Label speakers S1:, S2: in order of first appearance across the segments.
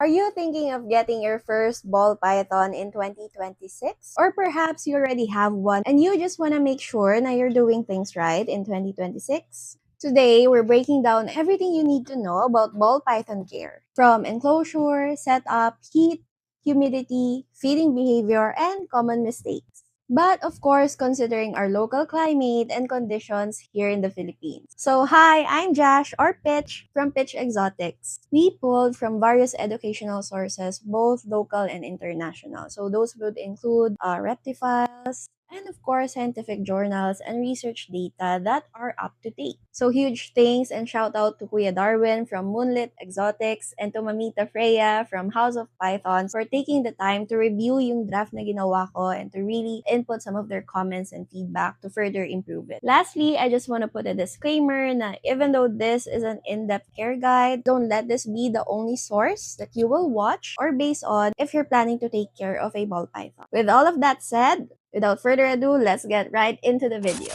S1: Are you thinking of getting your first ball python in 2026? Or perhaps you already have one and you just want to make sure that you're doing things right in 2026? Today, we're breaking down everything you need to know about ball python care, from enclosure, setup, heat, humidity, feeding behavior, and common mistakes. But of course, considering our local climate and conditions here in the Philippines. So hi, I'm Josh or Pitch from Pitch Exotics. We pulled from various educational sources, both local and international. So those would include reptiles, and of course, scientific journals and research data that are up to date. So huge thanks and shout out to Kuya Darwin from Moonlit Exotics and to Mamita Freya from House of Pythons for taking the time to review yung draft na ginawa ko and to really input some of their comments and feedback to further improve it. Lastly, I just want to put a disclaimer na even though this is an in-depth care guide, don't let this be the only source that you will watch or base on if you're planning to take care of a ball python. With all of that said, without further ado, let's get right into the video.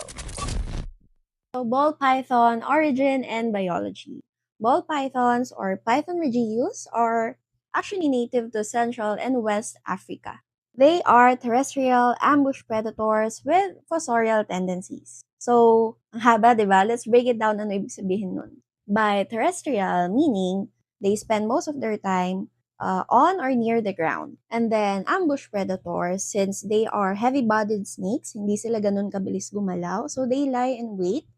S1: So, ball python origin and biology. Ball pythons or Python regius are actually native to Central and West Africa. They are terrestrial ambush predators with fossorial tendencies. So, ang haba, di ba? Let's break it down ano ibig sabihin nun. By terrestrial, meaning they spend most of their time on or near the ground. And then, ambush predators, since they are heavy-bodied snakes, hindi sila ganun kabilis gumalaw, so they lie in wait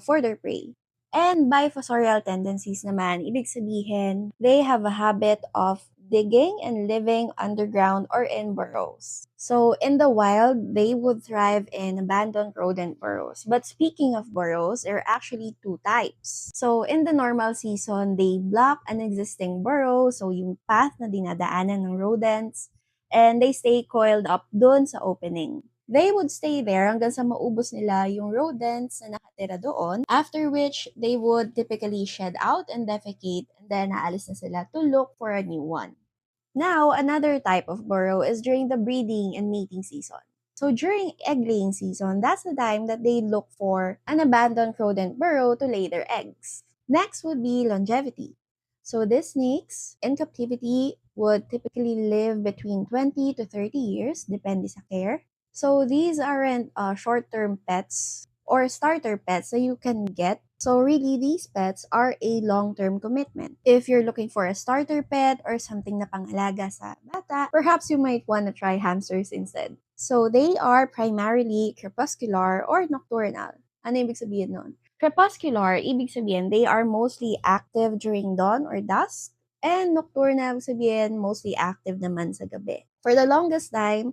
S1: for their prey. And by fossorial tendencies naman, ibig sabihin, they have a habit of digging and living underground or in burrows. So in the wild, they would thrive in abandoned rodent burrows. But speaking of burrows, there are actually two types. So in the normal season, they block an existing burrow, so yung path na dinadaanan ng rodents, and they stay coiled up dun sa opening. They would stay there hanggang sa maubos nila yung rodents na nakatira doon, after which they would typically shed out and defecate, and then aalis na sila to look for a new one. Now, another type of burrow is during the breeding and mating season. So during egg laying season, that's the time that they look for an abandoned rodent burrow to lay their eggs. Next would be longevity. So these snakes in captivity would typically live between 20 to 30 years, depende sa care. So these aren't short-term pets or starter pets that you can get. So really, these pets are a long-term commitment. If you're looking for a starter pet or something na pangalaga sa bata, perhaps you might want to try hamsters instead. So they are primarily crepuscular or nocturnal. Ano ibig sabihin nun? Crepuscular, ibig sabihin they are mostly active during dawn or dusk. And nocturnal, ibig sabihin mostly active naman sa gabi. For the longest time,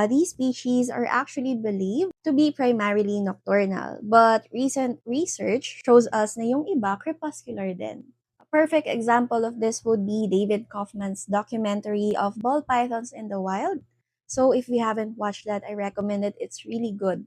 S1: these species are actually believed to be primarily nocturnal, but recent research shows us na yung iba crepuscular din. A perfect example of this would be David Kaufman's documentary of ball pythons in the wild. So if you haven't watched that, I recommend it. It's really good.